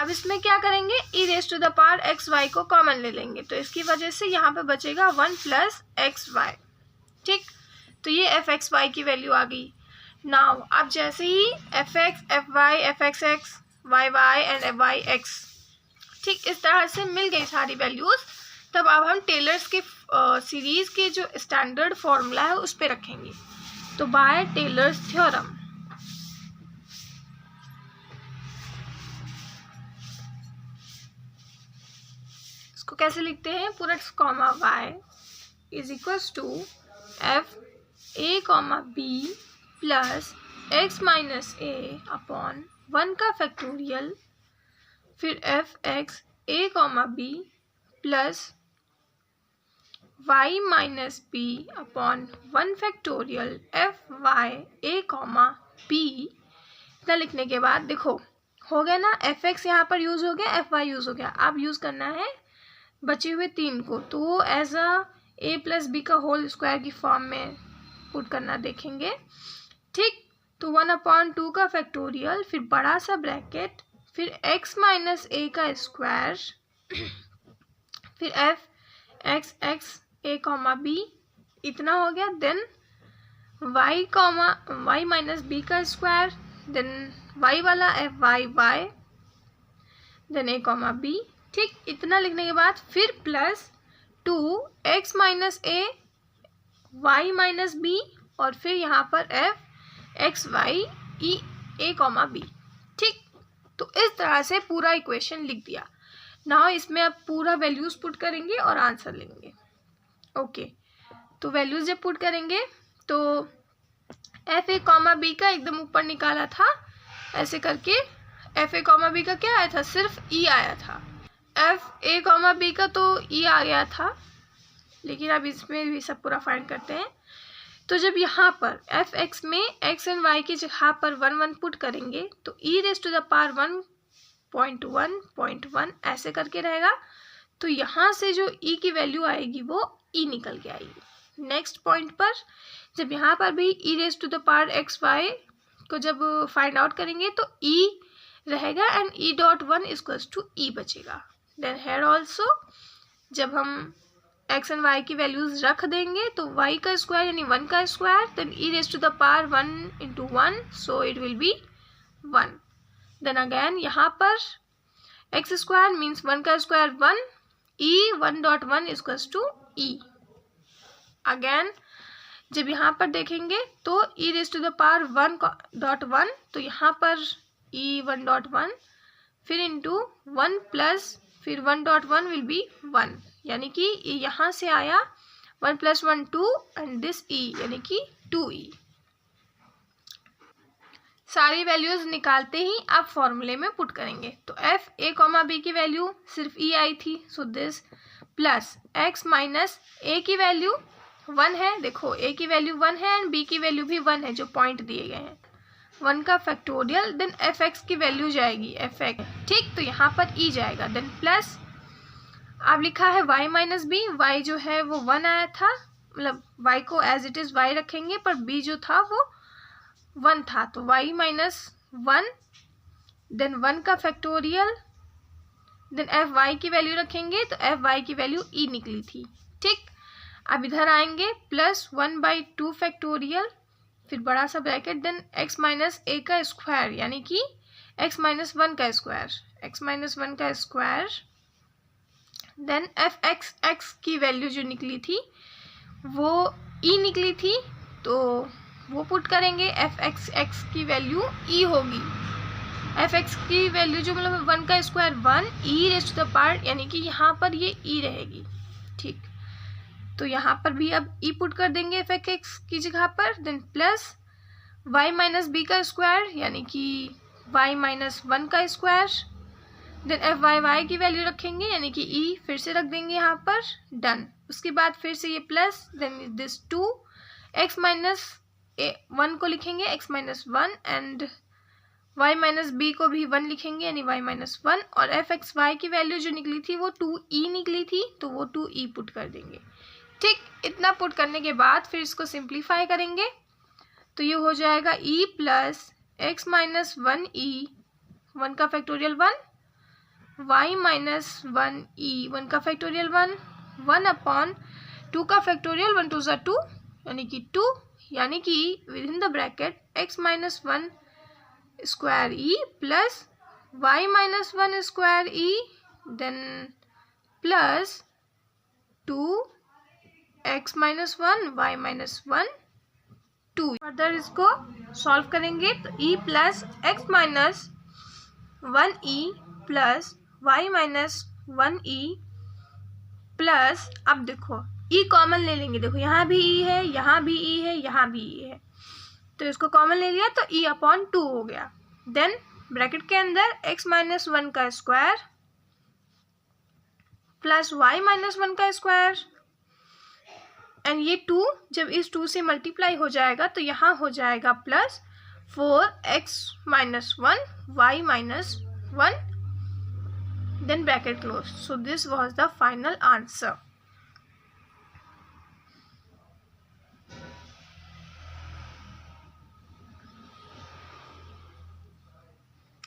अब इसमें क्या करेंगे, E raise to the power X Y को कॉमन ले लेंगे, तो इसकी वजह से यहाँ पे बचेगा 1 प्लस एक्स वाई। ठीक, तो ये एफ एक्स वाई की वैल्यू आ गई। नाउ अब जैसे ही F X, F Y, F X X, Y Y and F Y X, ठीक इस तरह से मिल गई सारी वैल्यूज, तब अब हम टेलर्स के सीरीज के जो स्टैंडर्ड फॉर्मूला है उस पर रखेंगे। तो बाय टेलर्स थ्योरम, इसको कैसे लिखते हैं, पूरा comma Y is equals to F A comma B plus X minus A upon 1 का फैक्टोरियल, फिर F X A comma B plus y minus B upon 1 factorial F Y A comma B. इतना लिखने के बाद देखो हो गया ना, एफ एक्स यहाँ पर यूज़ हो गया, एफ वाई यूज़ हो गया। अब यूज़ करना है बचे हुए 3 को, तो वो एज ए प्लस बी का होल स्क्वायर की फॉर्म में पुट करना देखेंगे। ठीक, तो 1/2 का फैक्टोरियल, फिर बड़ा सा ब्रैकेट, फिर x माइनस ए का स्क्वायर, फिर F X x A comma B, इतना हो गया। देन y माइनस बी का स्क्वायर, देन y वाला एफ वाई वाई, देन ए कॉमा बी। ठीक, इतना लिखने के बाद फिर प्लस 2x माइनस ए, y माइनस बी, और फिर यहाँ पर एफ एक्स वाई ई ए कॉमा बी। ठीक, तो इस तरह से पूरा इक्वेशन लिख दिया। नाउ इसमें अब पूरा वैल्यूज पुट करेंगे और आंसर लेंगे। ओके, तो वैल्यूज जब पुट करेंगे तो एफ ए कॉमा बी का एकदम ऊपर निकाला था ऐसे करके, एफ ए कॉमा बी का क्या आया था, सिर्फ ई आया था। एफ ए कॉमा बी का तो ई आ गया था, लेकिन अब इसमें भी सब पूरा फाइंड करते हैं। तो जब यहाँ पर एफ एक्स में एक्स एंड वाई की जगह पर 1 1 पुट करेंगे तो E raise to the power 1.1.1 ऐसे करके रहेगा। तो यहाँ से जो ई की वैल्यू आएगी वो ई निकल के आएगी। नेक्स्ट पॉइंट पर जब यहाँ पर भी E raise to the power X Y को जब फाइंड आउट करेंगे तो ई रहेगा and E dot 1 equals to E बचेगा। देन हेयर ऑल्सो जब हम एक्स एंड वाई की वैल्यूज रख देंगे तो वाई का स्क्वायर यानी 1 का square, then E raise to the power 1 into 1, so it will be 1। Then again यहाँ पर एक्स स्क्वायर मीन्स 1 का square 1, E 1.1 equals to E. Again जब यहाँ पर देखेंगे तो E raise to the power 1.1, तो यहाँ पर ई 1.1 फिर इंटू 1 प्लस फिर 1.1 विल बी 1, यानी कि यहाँ से आया 1 + 1 2 एंड दिस ई यानी कि 2e। सारी वैल्यूज निकालते ही आप फॉर्मूले में पुट करेंगे। तो एफ ए कॉमा बी की वैल्यू सिर्फ ई आई थी, so this plus X minus A की वैल्यू 1 है, देखो ए की वैल्यू 1 है एंड बी की वैल्यू भी 1 है जो पॉइंट दिए गए हैं, 1 का फैक्टोरियल, देन एफ एक्स की वैल्यू जाएगी एफ एक्स। ठीक, तो यहाँ पर ई जाएगा, देन प्लस अब लिखा है y माइनस बी, y जो है वो 1 आया था, मतलब y को एज इट इज y रखेंगे पर b जो था वो 1 था, तो y माइनस 1, देन 1 का फैक्टोरियल, देन एफ वाई की वैल्यू रखेंगे तो एफ वाई की वैल्यू ई निकली थी। ठीक, अब इधर आएंगे प्लस 1/2 फैक्टोरियल, फिर बड़ा सा ब्रैकेट, देन x माइनस ए का स्क्वायर यानी कि x माइनस 1 का स्क्वायर, x माइनस 1 का square, then F X X की वैल्यू जो निकली थी वो ई निकली थी, तो वो पुट करेंगे, एफ एक्स एक्स की वैल्यू ई होगी, एफ एक्स की वैल्यू जो मतलब 1 का square 1, E raise to the power यानी कि यहाँ पर ये ई रहेगी। ठीक, तो यहाँ पर भी अब ई पुट कर देंगे एफ एक्स की जगह पर, then plus Y minus B का स्क्वायर यानी कि वाई माइनस 1 का square, then F Y Y की वैल्यू रखेंगे यानी कि ई फिर से रख देंगे यहाँ पर, डन। उसके बाद फिर से ये plus, then this 2 X minus 1 को लिखेंगे x minus 1 and y minus B को भी 1 लिखेंगे यानी y माइनस 1, और एफ एक्स वाई की वैल्यू जो निकली थी वो 2e निकली थी तो वो 2e पुट कर देंगे। ठीक, इतना पुट करने के बाद फिर इसको सिंप्लीफाई करेंगे तो ये हो जाएगा e plus X minus 1e, 1 का फैक्टोरियल 1, y माइनस 1 ई, 1 का फैक्टोरियल 1, 1 अपॉन 2 का फैक्टोरियल 1 2 2 यानी कि 2, यानी कि within the bracket x minus 1 square E plus y minus 1 square E, then plus 2x minus 1 y minus 1 2। Further इसको solve करेंगे तो e plus X minus 1 E plus y minus 1 E plus, अब देखो e common ले लेंगे, देखो यहाँ भी e है, यहाँ भी e है, यहाँ भी e है, तो इसको कॉमन ले लिया तो e अपॉन 2 हो गया। देन ब्रैकेट के अंदर x माइनस 1 का स्क्वायर प्लस y माइनस 1 का स्क्वायर, एंड ये 2 जब इस 2 से मल्टीप्लाई हो जाएगा तो यहाँ हो जाएगा plus 4x minus 1 y minus 1, then bracket close. So this was the final answer.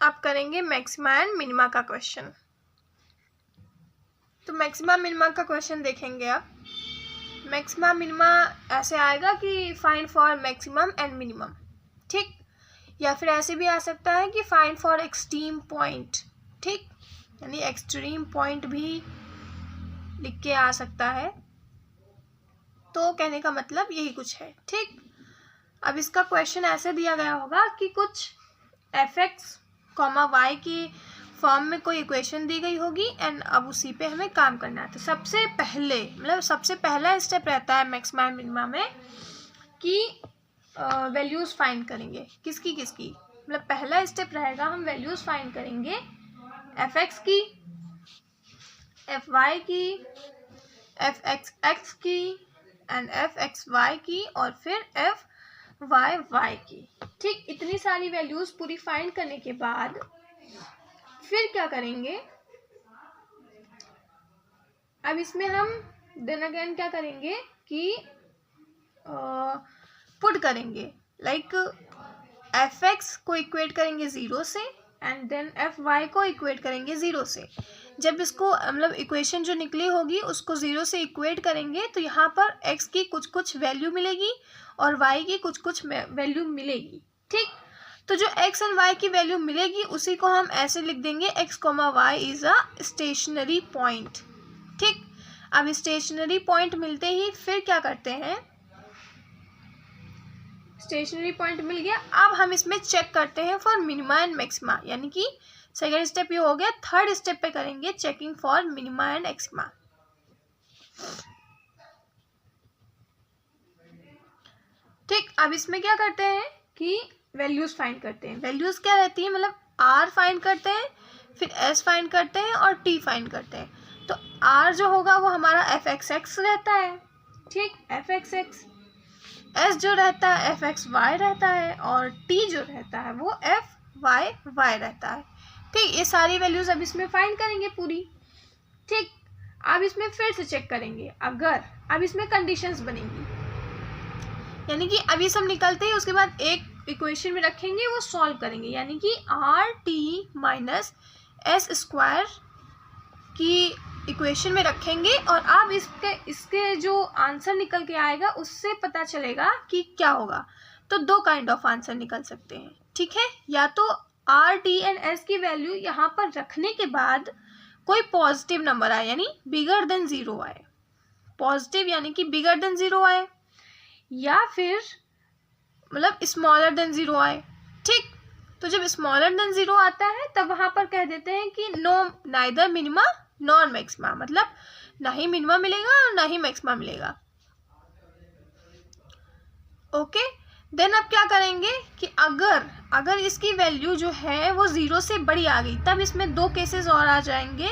अब करेंगे मैक्सिमा एंड मिनिमा का क्वेश्चन। तो मैक्सिमा मिनिमा का क्वेश्चन देखेंगे। अब मैक्सिमा मिनिमा ऐसे आएगा कि find for maximum and minimum, ठीक, या फिर ऐसे भी आ सकता है कि फाइंड फॉर एक्सट्रीम पॉइंट, ठीक, यानी एक्सट्रीम पॉइंट भी लिख के आ सकता है। तो कहने का मतलब यही कुछ है, ठीक। अब इसका क्वेश्चन ऐसे दिया गया होगा कि कुछ fx, y की फॉर्म में कोई इक्वेशन दी गई होगी एंड अब उसी पे हमें काम करना है। तो सबसे पहले मतलब सबसे पहला स्टेप रहता है मैक्सिमा एंड मिनिमा में कि वैल्यूज़ फाइंड करेंगे। किसकी किसकी, मतलब पहला स्टेप रहेगा हम वैल्यूज़ फाइंड करेंगे fx की, fy की, fxx की एंड fxy की और फिर fyy की, ठीक। इतनी सारी वैल्यूज़ पूरी फाइंड करने के बाद फिर क्या करेंगे, अब इसमें हम देन अगेन क्या करेंगे कि पुट करेंगे, लाइक fx को इक्वेट करेंगे 0 से एंड देन fy को इक्वेट करेंगे 0 से। जब इसको मतलब इक्वेशन जो निकली होगी उसको 0 से इक्वेट करेंगे तो यहाँ पर x की कुछ कुछ वैल्यू मिलेगी और y की कुछ कुछ वैल्यू मिलेगी, ठीक। तो जो x एंड y की वैल्यू मिलेगी उसी को हम ऐसे लिख देंगे x, y is a stationary point, ठीक। अब स्टेशनरी पॉइंट मिलते ही फिर क्या करते हैं, स्टेशनरी पॉइंट मिल गया, अब हम इसमें चेक करते हैं फॉर मिनिमा एंड मैक्सिमा, यानी कि सेकेंड स्टेप ये हो गया। थर्ड स्टेप पे करेंगे चेकिंग फॉर मिनिमा एंड एक्सिमा। ठीक, अब इसमें क्या करते हैं कि वैल्यूज फाइंड करते हैं। वैल्यूज क्या रहती है, मतलब r फाइंड करते हैं, फिर s फाइंड करते हैं और t फाइंड करते हैं। तो r जो होगा वो हमारा fxx रहता है, ठीक, fxx। s जो रहता है fxy रहता है और t जो रहता है वो fyy रहता है, ठीक। ये सारी वैल्यूज अब इसमें फाइंड करेंगे पूरी, ठीक। अब इसमें फिर से चेक करेंगे, अगर अब इसमें कंडीशंस बनेंगी, यानी कि अभी सब निकलते ही उसके बाद एक इक्वेशन में रखेंगे, वो सॉल्व करेंगे, यानी कि R T minus S square की इक्वेशन में रखेंगे और अब इसके जो आंसर निकल के आएगा उससे पता चलेगा कि क्या होगा। तो दो काइंड ऑफ आंसर निकल सकते हैं, ठीक है। या तो आर टी एंड एस की वैल्यू यहाँ पर रखने के बाद कोई पॉजिटिव नंबर आए, यानी बिगर देन 0 आए, पॉजिटिव यानी कि बिगर देन 0 आए, या फिर मतलब स्मॉलर देन 0 आए, ठीक। तो जब स्मॉलर देन 0 आता है तब वहां पर कह देते हैं कि no neither minima nor maxima, मतलब ना ही मिनिमा मिलेगा और ना ही मैक्सिमा मिलेगा, ओके। देन अब क्या करेंगे कि अगर इसकी वैल्यू जो है वो 0 से बड़ी आ गई, तब इसमें दो केसेस और आ जाएंगे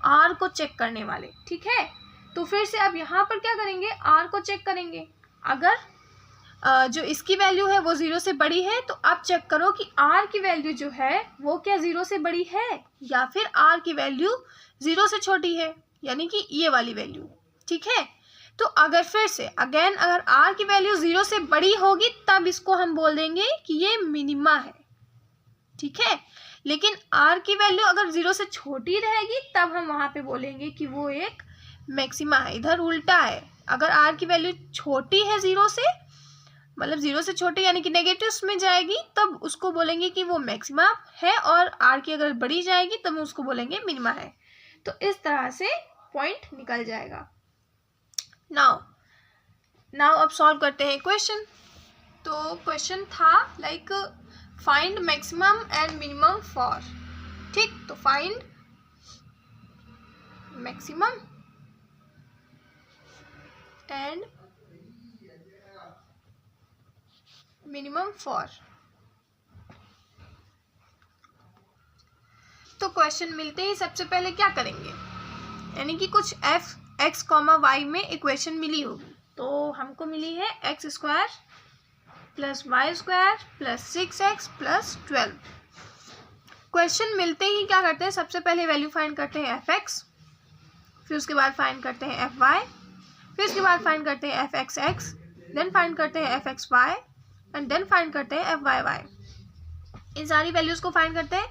r को चेक करने वाले, ठीक है। तो फिर से अब यहाँ पर क्या करेंगे, r को चेक करेंगे। अगर जो इसकी वैल्यू है वो 0 से बड़ी है तो आप चेक करो कि r की वैल्यू जो है वो क्या 0 से बड़ी है या फिर r की वैल्यू 0 से छोटी है, यानी कि ये वाली वैल्यू, ठीक है। तो अगर फिर से अगेन अगर r की वैल्यू 0 से बड़ी होगी तब इसको हम बोल देंगे कि ये मिनिमा है, ठीक है। लेकिन आर की वैल्यू अगर 0 से छोटी रहेगी तब हम वहाँ पे बोलेंगे कि वो एक मैक्सिमा है। इधर उल्टा है, अगर आर की वैल्यू छोटी है 0 से, मतलब 0 से छोटी यानी कि नेगेटिव्स में जाएगी, तब उसको बोलेंगे कि वो मैक्सिमा है, और आर की अगर बड़ी जाएगी तब उसको बोलेंगे मिनिमा है। तो इस तरह से पॉइंट निकल जाएगा। नाउ अब सॉल्व करते हैं क्वेश्चन। तो क्वेश्चन था like find maximum and minimum for, ठीक। तो find maximum and minimum for. तो क्वेश्चन मिलते ही सबसे पहले क्या करेंगे, यानी कि कुछ एफ एक्स कॉमा वाई में इक्वेशन मिली होगी। तो हमको मिली है X square plus Y square plus 6x plus 12। Question मिलते ही क्या करते हैं, सबसे पहले वैल्यू फाइंड करते हैं एफ एक्स, फिर उसके बाद फाइंड करते हैं एफ वाई, फिर उसके बाद फाइंड करते हैं F X X, then find करते हैं F X Y and then find करते हैं एफ वाई वाई। इन सारी वैल्यूज को फाइंड करते हैं,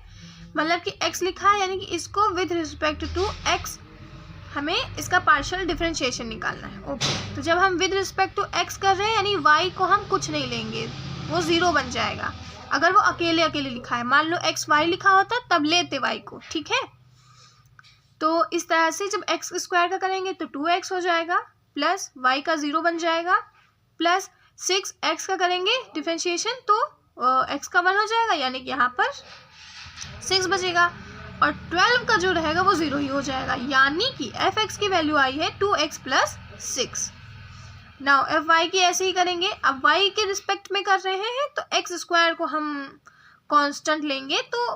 मतलब कि x लिखा है यानी कि इसको विद रिस्पेक्ट टू x हमें इसका पार्शियल डिफरेंशिएशन निकालना है। ओके, तो जब हम विद रिस्पेक्ट टू x कर रहे हैं यानी y को हम कुछ नहीं लेंगे, वो 0 बन जाएगा। अगर वो अकेले अकेले लिखा है, मान लो x y लिखा होता तब लेते y को, ठीक है। तो इस तरह से जब x स्क्वायर का करेंगे तो 2x हो जाएगा, प्लस y का 0 बन जाएगा, प्लस 6x का करेंगे डिफरेंशिएशन तो x का 1 हो जाएगा, यानी कि यहाँ पर 6 बचेगा, और 12 का जो रहेगा वो 0 ही हो जाएगा, यानी कि एफ एक्स की वैल्यू आई है 2x plus 6। Now F Y की ऐसे ही करेंगे, अब y के रिस्पेक्ट में कर रहे हैं तो एक्स स्क्वायर को हम कांस्टेंट लेंगे तो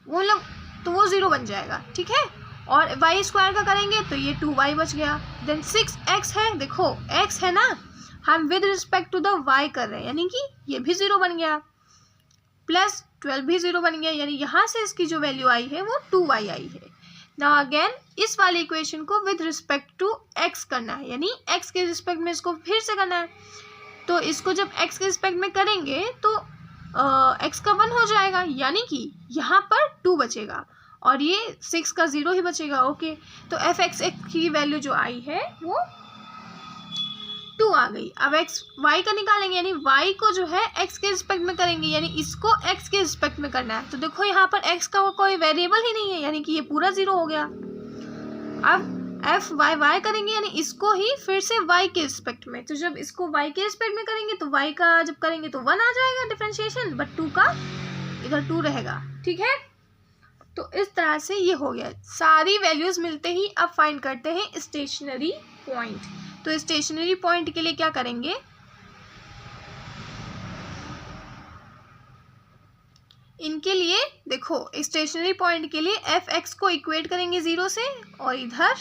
वो 0 बन जाएगा, ठीक है। और y स्क्वायर का करेंगे तो ये 2y बच गया, देन 6x है, देखो x है ना, हम with respect to the y कर रहे हैं यानी कि ये भी 0 बन गया, प्लस 12 भी 0 बन गया, यानी यहाँ से इसकी जो वैल्यू आई है वो 2y आई है। नाउ अगेन इस वाली इक्वेशन को विद रिस्पेक्ट टू x करना है, यानी x के रिस्पेक्ट में इसको फिर से करना है। तो इसको जब x के रिस्पेक्ट में करेंगे तो x का 1 हो जाएगा, यानी कि यहाँ पर 2 बचेगा और ये 6 का 0 ही बचेगा। ओके, तो एफ एक्स की वैल्यू जो आई है वो 2 आ गई। अब एक्स वाई का निकालेंगे, यानी वाई को जो है एक्स के रिस्पेक्ट में करेंगे, यानी इसको एक्स के रिस्पेक्ट में करना है। तो देखो यहाँ पर एक्स का कोई वेरिएबल ही नहीं है, यानी कि ये पूरा 0 हो गया। अब एफ वाई वाई करेंगे, यानी इसको ही फिर से वाई के रिस्पेक्ट में। तो जब इसको वाई के रिस्पेक्ट में करेंगे तो वाई का जब करेंगे तो 1 आ जाएगा डिफरेंशिएशन, बट 2 का इधर 2 रहेगा, ठीक है। तो इस तरह से ये हो गया। सारी वैल्यूज मिलते ही अब फाइंड करते हैं स्टेशनरी पॉइंट। तो स्टेशनरी पॉइंट के लिए क्या करेंगे, इनके लिए देखो स्टेशनरी पॉइंट के लिए एफ एक्स को इक्वेट करेंगे 0 से और इधर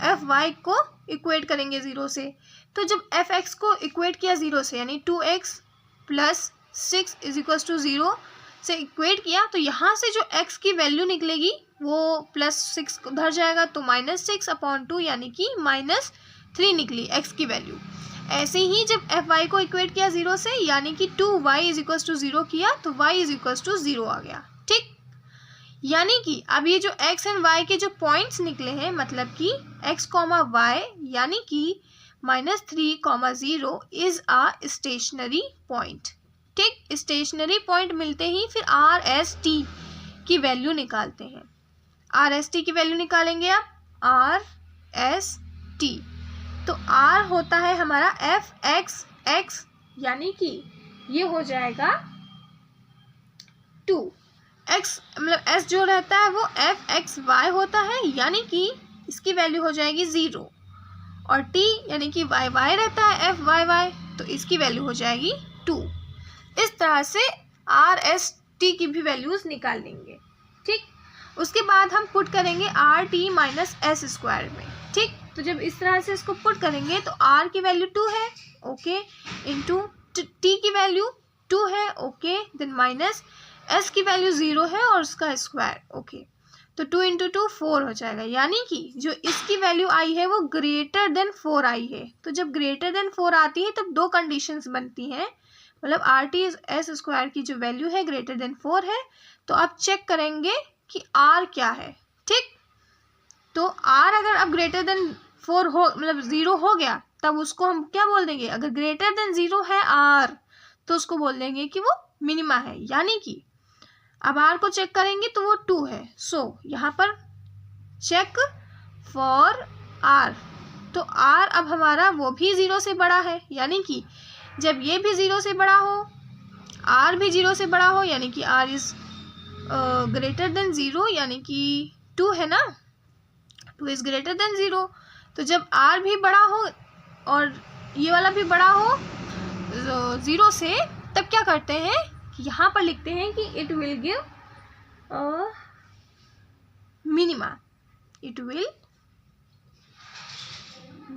एफ वाई को इक्वेट करेंगे 0 से। तो जब एफ एक्स को इक्वेट किया 0 से यानी 2x plus 6 is equals to 0 से इक्वेट किया, तो यहाँ से जो x की वैल्यू निकलेगी वो प्लस 6 उधर जाएगा तो -6/2 यानी कि -3 निकली x की वैल्यू। ऐसे ही जब एफ वाई को इक्वेट किया 0 से यानी कि 2y इज इक्वल्स टू 0 किया तो y इज इक्वल्स टू 0 आ गया, ठीक। यानी कि अब ये जो x एंड y के जो पॉइंट्स निकले हैं, मतलब कि x, y यानी कि -3, 0 इज अ स्टेशनरी पॉइंट, ठीक। स्टेशनरी पॉइंट मिलते ही फिर आर एस टी की वैल्यू निकालते हैं। आर एस टी की वैल्यू निकालेंगे आप, आर एस टी तो r होता है हमारा एफ एक्स एक्स, यानी कि ये हो जाएगा 2। x मतलब s जो रहता है वो एफ एक्स वाई होता है, यानी कि इसकी वैल्यू हो जाएगी 0, और t यानी कि वाई वाई रहता है एफ वाई वाई, तो इसकी वैल्यू हो जाएगी 2। इस तरह से आर एस टी की भी वैल्यूज निकाल लेंगे, ठीक। उसके बाद हम पुट करेंगे R T minus S square में, ठीक। तो जब इस तरह से इसको पुट करेंगे तो r की वैल्यू 2 है, ओके, इंटू t की वैल्यू 2 है, ओके, देन माइनस s की वैल्यू 0 है और उसका स्क्वायर, ओके। तो 2 इंटू 2 4 हो जाएगा, यानी कि जो इसकी वैल्यू आई है वो ग्रेटर देन 4 आई है। तो जब ग्रेटर देन 4 आती है तब 2 कंडीशंस बनती हैं, मतलब आर टी एस स्क्वायर की जो वैल्यू है ग्रेटर देन 4 है, तो आप चेक करेंगे कि आर क्या है। ठीक, तो आर अगर अब ग्रेटर देन 4 हो, मतलब 0 हो गया, तब उसको हम क्या बोल देंगे, अगर ग्रेटर देन 0 है आर तो उसको बोल देंगे कि वो मिनिमा है। यानी कि अब आर को चेक करेंगे तो वो 2 है। सो यहाँ पर चेक फॉर आर, तो आर अब हमारा वो भी 0 से बड़ा है, यानी कि जब ये भी 0 से बड़ा हो, आर भी 0 से बड़ा हो, यानी कि आर इज ग्रेटर देन 0, यानी कि 2 है ना, 2 इज ग्रेटर देन 0। तो जब आर भी बड़ा हो और ये वाला भी बड़ा हो 0 से, तब क्या करते हैं, यहाँ पर लिखते हैं कि it will give minima, it will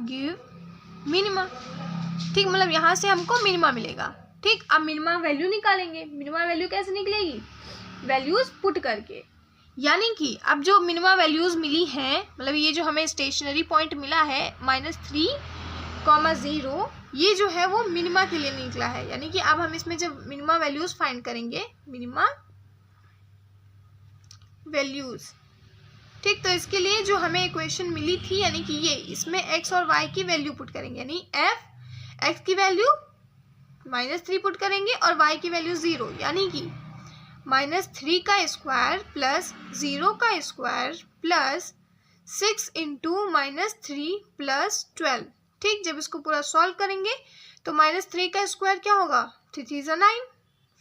give minima. ठीक, मतलब यहाँ से हमको मिनिमा मिलेगा। ठीक, अब मिनिमा वैल्यू निकालेंगे। मिनिमा वैल्यू कैसे निकलेगी, वैल्यूज पुट करके। यानी कि अब जो मिनिमा वैल्यूज मिली हैं, मतलब ये जो हमें स्टेशनरी पॉइंट मिला है -3,0, ये जो है वो मिनिमा के लिए निकला है। यानी कि अब हम इसमें जब मिनिमा वैल्यूज फाइंड करेंगे, मिनिमा वैल्यूज, ठीक, तो इसके लिए जो हमें इक्वेशन मिली थी, यानी कि ये, इसमें x और y की वैल्यू पुट करेंगे, यानी x की वैल्यू -3 पुट करेंगे और y की वैल्यू 0, यानी कि -3 का स्क्वायर प्लस 0 का स्क्वायर प्लस 6 इंटू -3 प्लस 12। ठीक, जब इसको पूरा सॉल्व करेंगे तो -3 का स्क्वायर क्या होगा, 3 3 = 9,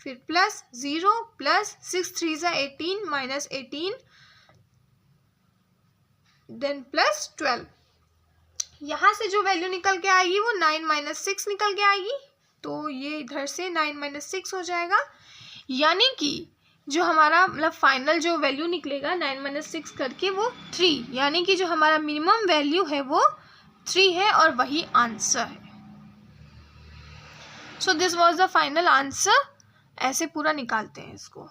फिर plus 0 plus 6 3 = 18 minus 18 then plus 12। यहाँ से जो वैल्यू निकल के आएगी वो 9 - 6 निकल के आएगी, तो ये इधर से 9 - 6 हो जाएगा। यानी कि जो हमारा मतलब फाइनल जो वैल्यू निकलेगा 9 - 6 करके वो 3, यानी कि जो हमारा मिनिमम वैल्यू है वो 3 है और वही आंसर है। सो this was the final answer. ऐसे पूरा निकालते हैं इसको।